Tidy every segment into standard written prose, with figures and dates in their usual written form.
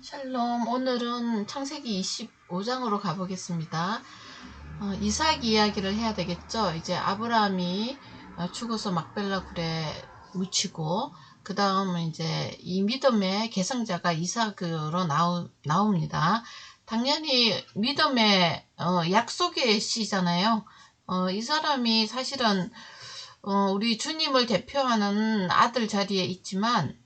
샬롬. 오늘은 창세기 25장으로 가보겠습니다. 이삭 이야기를 해야 되겠죠. 이제 아브라함이 죽어서 막벨라 굴에 묻히고, 그 다음은 이제 이 믿음의 계승자가 이삭으로 나옵니다. 당연히 믿음의 약속의 씨잖아요. 이 사람이 사실은 우리 주님을 대표하는 아들 자리에 있지만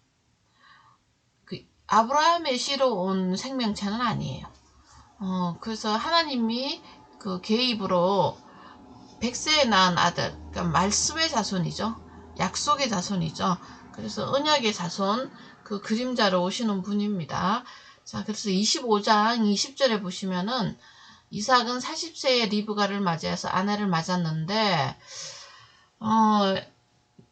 아브라함의 씨로 온 생명체는 아니에요. 그래서 하나님이 그 계입으로 100세에 낳은 아들, 그러니까 말씀의 자손이죠. 약속의 자손이죠. 그래서 언약의 자손, 그 그림자로 오시는 분입니다. 자, 그래서 25장 20절에 보시면은 이삭은 40세에 리브가를 맞이해서 아내를 맞았는데,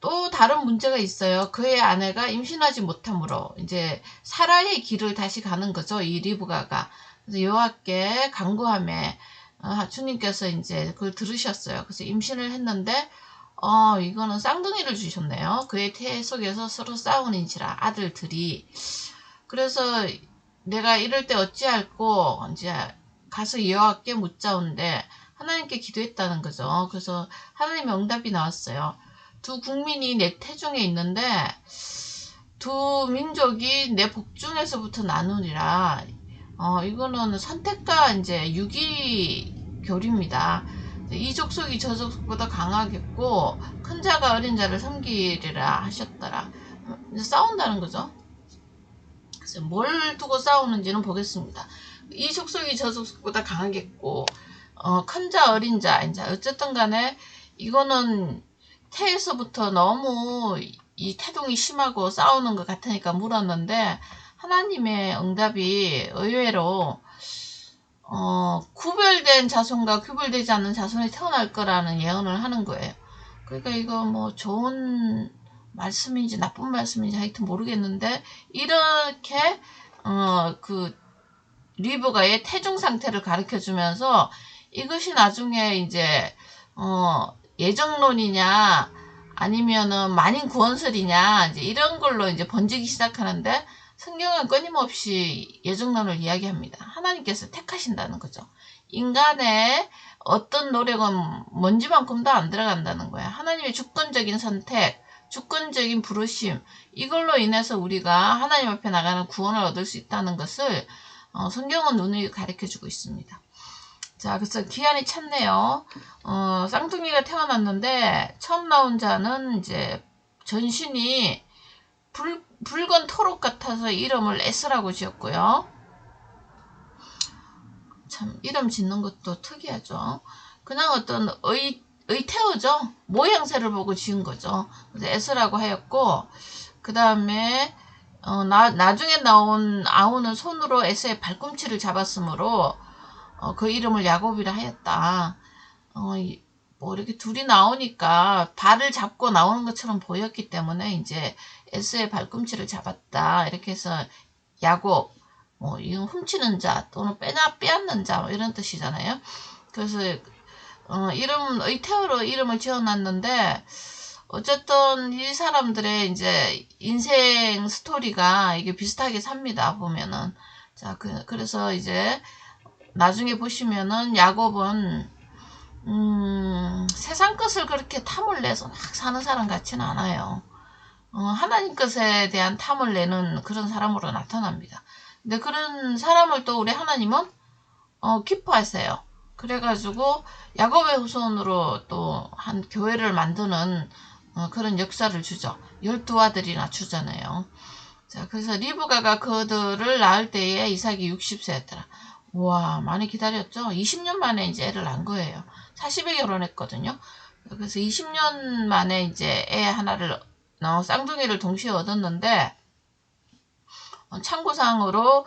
또 다른 문제가 있어요. 그의 아내가 임신하지 못하므로 이제 사라의 길을 다시 가는 거죠. 이 리브가가. 그래서 여호와께 간구함에 주님께서 이제 그걸 들으셨어요. 그래서 임신을 했는데 이거는 쌍둥이를 주셨네요. 그의 태 속에서 서로 싸우는지라 아들들이. 그래서 내가 이럴 때 어찌할꼬 이제 가서 여호와께 묻자온데 하나님께 기도했다는 거죠. 그래서 하나님의 응답이 나왔어요. 두 국민이 내 태중에 있는데 두 민족이 내 복중에서부터 나누리라. 이거는 선택과 이제 유기교리입니다. 이 족속이 저 족속보다 강하겠고 큰 자가 어린 자를 섬기리라 하셨더라. 이제 싸운다는 거죠. 그래서 뭘 두고 싸우는지는 보겠습니다. 이 족속이 저 족속보다 강하겠고 큰 자 어린 자 이제 어쨌든 간에 이거는 태에서부터 너무 이 태동이 심하고 싸우는 것 같으니까 물었는데 하나님의 응답이 의외로 구별된 자손과 구별되지 않는 자손이 태어날 거라는 예언을 하는 거예요. 그러니까 이거 뭐 좋은 말씀인지 나쁜 말씀인지 하여튼 모르겠는데 이렇게 그 리브가의 태중 상태를 가르쳐 주면서 이것이 나중에 이제 예정론이냐 아니면은 만인 구원설이냐 이제 이런 걸로 이제 번지기 시작하는데 성경은 끊임없이 예정론을 이야기합니다. 하나님께서 택하신다는 거죠. 인간의 어떤 노력은 먼지만큼도 안 들어간다는 거야. 하나님의 주권적인 선택, 주권적인 부르심, 이걸로 인해서 우리가 하나님 앞에 나가는 구원을 얻을 수 있다는 것을 성경은 누누이 가르쳐주고 있습니다. 자, 그래서 기한이 찼네요. 쌍둥이가 태어났는데 처음 나온 자는 이제 전신이 붉은 토록 같아서 이름을 에스라고 지었고요. 참 이름 짓는 것도 특이하죠. 그냥 어떤 의태어죠. 모양새를 보고 지은 거죠. 그래서 에스라고 하였고, 그 다음에 나중에 나온 아우는 손으로 에스의 발꿈치를 잡았으므로 그 이름을 야곱이라 하였다. 뭐 이렇게 둘이 나오니까 발을 잡고 나오는 것처럼 보였기 때문에 이제 에스의 발꿈치를 잡았다. 이렇게 해서 야곱, 뭐 이건 훔치는 자 또는 빼앗는 자 뭐 이런 뜻이잖아요. 그래서 의태어로 이름을 지어놨는데 어쨌든 이 사람들의 이제 인생 스토리가 이게 비슷하게 삽니다. 보면은 자 그래서 이제 나중에 보시면은 야곱은 세상 것을 그렇게 탐을 내서 막 사는 사람 같지는 않아요. 하나님 것에 대한 탐을 내는 그런 사람으로 나타납니다. 근데 그런 사람을 또 우리 하나님은 기뻐하세요. 그래가지고 야곱의 후손으로 또 한 교회를 만드는 그런 역사를 주죠. 12아들이나 주잖아요. 자, 그래서 리브가가 그들을 낳을 때에 이삭이 60세였더라. 우와, 많이 기다렸죠? 20년 만에 이제 애를 낳은 거예요. 40에 결혼했거든요. 그래서 20년 만에 이제 애 하나를, 쌍둥이를 동시에 얻었는데, 참고사항으로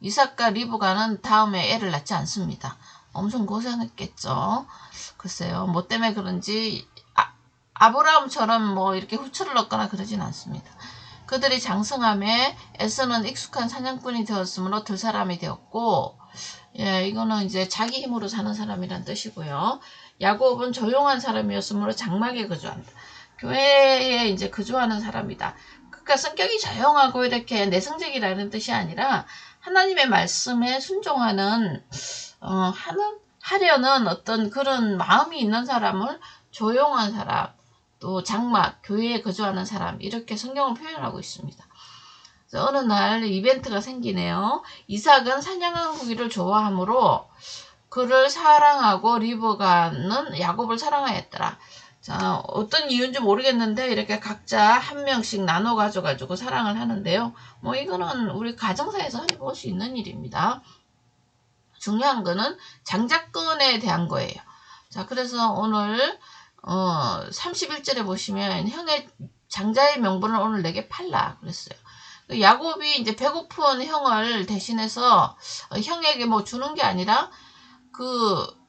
이삭과 리브가는 다음에 애를 낳지 않습니다. 엄청 고생했겠죠. 글쎄요, 뭐 때문에 그런지 아브라함처럼 뭐 이렇게 후처를 넣거나 그러진 않습니다. 그들이 장성함에 에서는 익숙한 사냥꾼이 되었으므로 들 사람이 되었고, 예, 이거는 이제 자기 힘으로 사는 사람이란 뜻이고요. 야곱은 조용한 사람이었으므로 장막에 거주한다. 교회에 이제 거주하는 사람이다. 그러니까 성격이 조용하고 이렇게 내성적이라는 뜻이 아니라 하나님의 말씀에 순종하는 하려는 어떤 그런 마음이 있는 사람을 조용한 사람, 또 장막, 교회에 거주하는 사람, 이렇게 성경을 표현하고 있습니다. 그래서 어느 날 이벤트가 생기네요. 이삭은 사냥한 고기를 좋아하므로 그를 사랑하고 리브가는 야곱을 사랑하였더라. 자, 어떤 이유인지 모르겠는데 이렇게 각자 한 명씩 나눠 가져가지고 사랑을 하는데요. 뭐 이거는 우리 가정사에서 흔히 볼 수 있는 일입니다. 중요한 거는 장자권에 대한 거예요. 자, 그래서 오늘 31절에 보시면 형의 장자의 명분을 오늘 내게 팔라 그랬어요. 야곱이 이제 배고픈 형을 대신해서 형에게 뭐 주는 게 아니라 그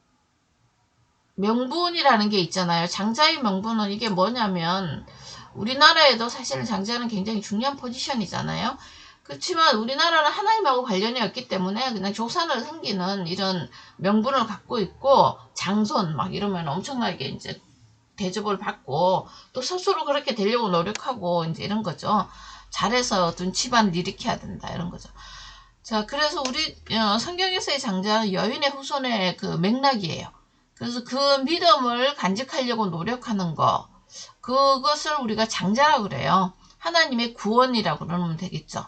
명분이라는 게 있잖아요. 장자의 명분은 이게 뭐냐면 우리나라에도 사실은 장자는 굉장히 중요한 포지션이잖아요. 그렇지만 우리나라는 하나님하고 관련이 없기 때문에 그냥 조산을 섬기는 이런 명분을 갖고 있고 장손 막 이러면 엄청나게 이제 대접을 받고 또 스스로 그렇게 되려고 노력하고 이제 이런 거죠. 잘해서 어떤 집안을 일으켜야 된다 이런 거죠. 자, 그래서 우리 성경에서의 장자는 여인의 후손의 그 맥락이에요. 그래서 그 믿음을 간직하려고 노력하는 거, 그것을 우리가 장자라고 그래요. 하나님의 구원이라고 그러면 되겠죠.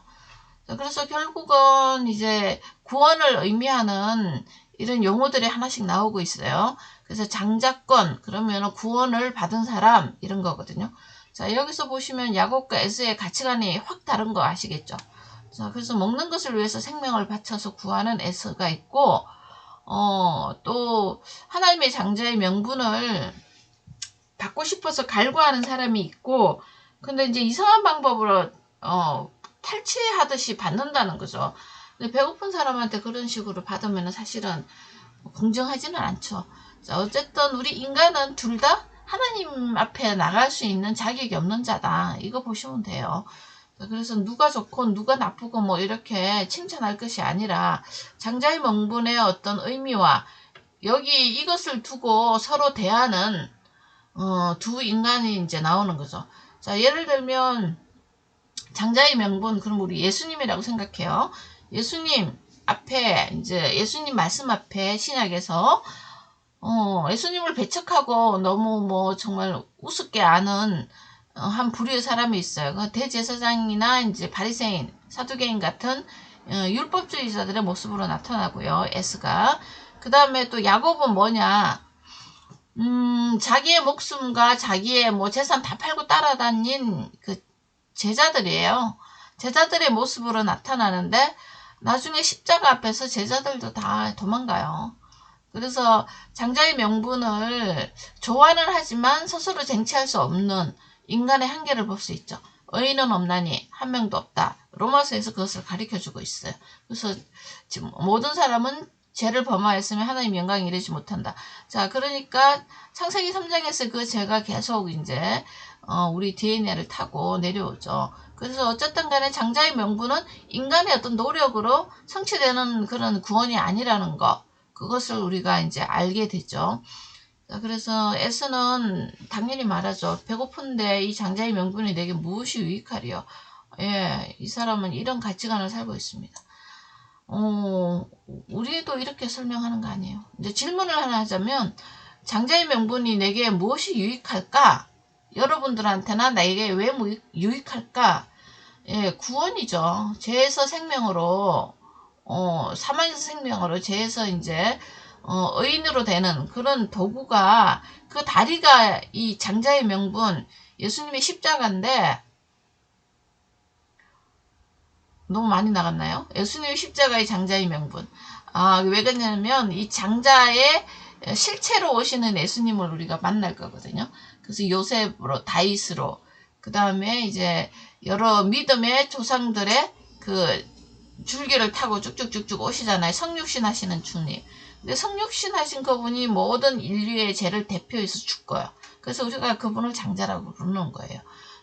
자, 그래서 결국은 이제 구원을 의미하는 이런 용어들이 하나씩 나오고 있어요. 그래서 장자권, 그러면 구원을 받은 사람, 이런 거거든요. 자, 여기서 보시면 야곱과 에서의 가치관이 확 다른 거 아시겠죠? 자, 그래서 먹는 것을 위해서 생명을 바쳐서 구하는 에서가 있고, 또 하나님의 장자의 명분을 받고 싶어서 갈구하는 사람이 있고, 근데 이제 이상한 방법으로 탈취하듯이 받는다는 거죠. 근데 배고픈 사람한테 그런 식으로 받으면 사실은 공정하지는 않죠. 자, 어쨌든 우리 인간은 둘 다 하나님 앞에 나갈 수 있는 자격이 없는 자다. 이거 보시면 돼요. 그래서 누가 좋고 누가 나쁘고 뭐 이렇게 칭찬할 것이 아니라 장자의 명분의 어떤 의미와 여기 이것을 두고 서로 대하는 두 인간이 이제 나오는 거죠. 자, 예를 들면 장자의 명분, 그럼 우리 예수님이라고 생각해요. 예수님 앞에 이제 예수님 말씀 앞에 신약에서 예수님을 배척하고 너무 뭐 정말 우습게 아는 한 부류의 사람이 있어요. 그 대제사장이나 이제 바리새인, 사두개인 같은 율법주의자들의 모습으로 나타나고요. 에스가. 그 다음에 또 야곱은 뭐냐? 자기의 목숨과 자기의 뭐 재산 다 팔고 따라다닌 그 제자들이에요. 제자들의 모습으로 나타나는데 나중에 십자가 앞에서 제자들도 다 도망가요. 그래서 장자의 명분을 좋아는 하지만 스스로 쟁취할 수 없는 인간의 한계를 볼 수 있죠. 의인은 없나니 한 명도 없다. 로마서에서 그것을 가르쳐주고 있어요. 그래서 지금 모든 사람은 죄를 범하였으면 하나님 영광에 이르지 못한다. 자, 그러니까 창세기 3장에서 그 죄가 계속 이제 우리 DNA를 타고 내려오죠. 그래서 어쨌든 간에 장자의 명분은 인간의 어떤 노력으로 성취되는 그런 구원이 아니라는 거. 그것을 우리가 이제 알게 되죠. 자, 그래서 에스는 당연히 말하죠. 배고픈데 이 장자의 명분이 내게 무엇이 유익하리요? 예, 이 사람은 이런 가치관을 살고 있습니다. 우리도 이렇게 설명하는 거 아니에요. 이제 질문을 하나 하자면 장자의 명분이 내게 무엇이 유익할까? 여러분들한테나 나에게 왜 유익할까? 예, 구원이죠. 죄에서 생명으로 사망에서 생명으로 죄에서 이제 의인으로 되는 그런 도구가 그 다리가 이 장자의 명분 예수님의 십자가인데 너무 많이 나갔나요? 예수님의 십자가의 장자의 명분. 왜 그러냐면 이 장자의 실체로 오시는 예수님을 우리가 만날 거거든요. 그래서 요셉으로 다윗으로 그 다음에 이제 여러 믿음의 조상들의 그 줄기를 타고 쭉쭉쭉쭉 오시잖아요. 성육신 하시는 주님. 근데 성육신 하신 그분이 모든 인류의 죄를 대표해서 죽고요. 그래서 우리가 그분을 장자라고 부르는 거예요.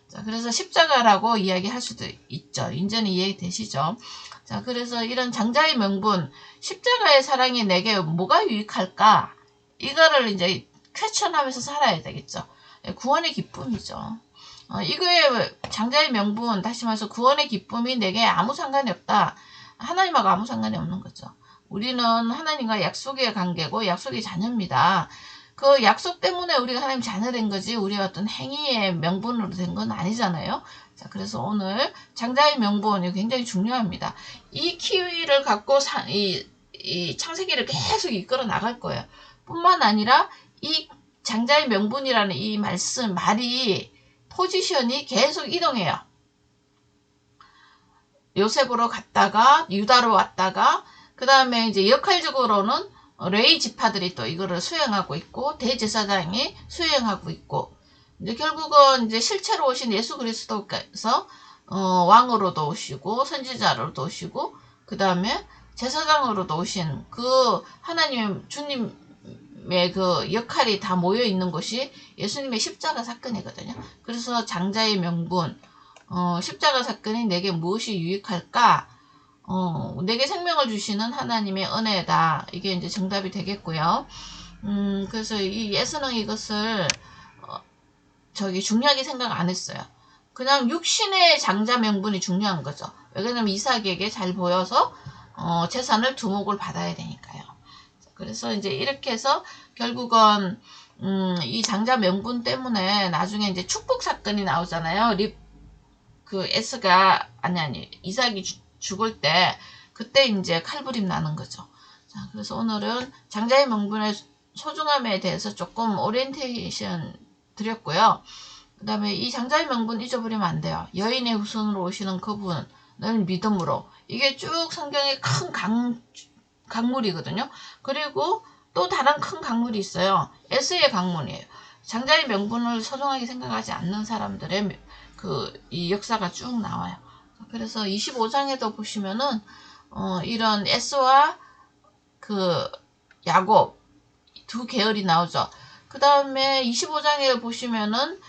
자, 그래서 십자가라고 이야기할 수도 있죠. 이제는 이해되시죠? 자, 그래서 이런 장자의 명분, 십자가의 사랑이 내게 뭐가 유익할까? 이거를 이제 퀘스천하면서 살아야 되겠죠. 구원의 기쁨이죠. 이거의 장자의 명분, 다시 말해서 구원의 기쁨이 내게 아무 상관이 없다. 하나님하고 아무 상관이 없는 거죠. 우리는 하나님과 약속의 관계고 약속의 자녀입니다. 그 약속 때문에 우리가 하나님 자녀된 거지 우리 어떤 행위의 명분으로 된 건 아니잖아요. 자, 그래서 오늘 장자의 명분이 굉장히 중요합니다. 이 키위를 갖고 이 창세기를 계속 이끌어 나갈 거예요. 뿐만 아니라 이 장자의 명분이라는 이 말이 포지션이 계속 이동해요. 요셉으로 갔다가 유다로 왔다가 그 다음에 이제 역할적으로는 레위 지파들이 또 이거를 수행하고 있고 대제사장이 수행하고 있고 이제 결국은 이제 실체로 오신 예수 그리스도께서 왕으로도 오시고 선지자로도 오시고 그 다음에 제사장으로도 오신 그 하나님 주님의 그 역할이 다 모여 있는 것이 예수님의 십자가 사건이거든요. 그래서 장자의 명분 십자가 사건이 내게 무엇이 유익할까? 내게 생명을 주시는 하나님의 은혜다. 이게 이제 정답이 되겠고요. 그래서 이 예수는 이것을 중요하게 생각 안 했어요. 그냥 육신의 장자 명분이 중요한 거죠. 왜냐면 이삭에게 잘 보여서 재산을 두목을 받아야 되니까요. 그래서 이제 이렇게 해서 결국은 이 장자 명분 때문에 나중에 이제 축복 사건이 나오잖아요. 이삭이 죽을 때 그때 이제 칼부림 나는 거죠. 자, 그래서 오늘은 장자의 명분의 소중함에 대해서 조금 오리엔테이션 드렸고요. 그 다음에 이 장자의 명분 잊어버리면 안 돼요. 여인의 후손으로 오시는 그분을 믿음으로. 이게 쭉 성경의 큰 강물이거든요. 그리고 또 다른 큰 강물이 있어요. 에스의 강문이에요. 장자의 명분을 소중하게 생각하지 않는 사람들의 이 역사가 쭉 나와요. 그래서 25장에도 보시면은 이런 에스와 그 야곱 두 계열이 나오죠. 그 다음에 25장에 보시면은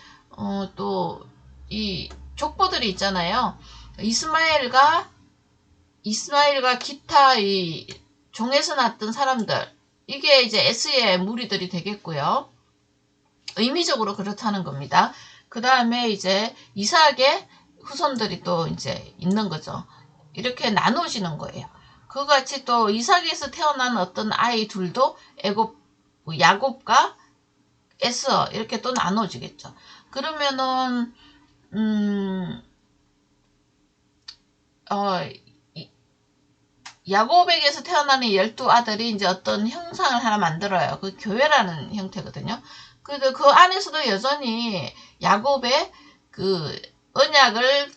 또 이 족보들이 있잖아요. 이스마엘과 기타 이 종에서 났던 사람들, 이게 이제 에스의 무리들이 되겠고요. 의미적으로 그렇다는 겁니다. 그 다음에 이제 이삭의 후손들이 또 이제 있는 거죠. 이렇게 나눠지는 거예요. 그같이 또 이삭에서 태어난 어떤 아이 둘도 야곱과 에서 이렇게 또 나눠지겠죠. 그러면은 야곱에게서 태어나는 12아들이 이제 어떤 형상을 하나 만들어요. 그 교회라는 형태거든요. 그래도 그 안에서도 여전히 야곱의 그 언약을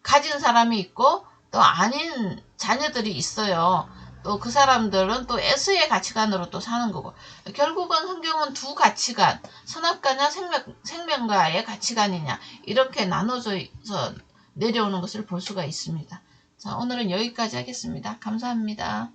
가진 사람이 있고 또 아닌 자녀들이 있어요. 또 그 사람들은 또 에스의 가치관으로 또 사는 거고. 결국은 성경은 두 가치관, 선악과냐 생명과의 가치관이냐 이렇게 나눠져서 내려오는 것을 볼 수가 있습니다. 자, 오늘은 여기까지 하겠습니다. 감사합니다.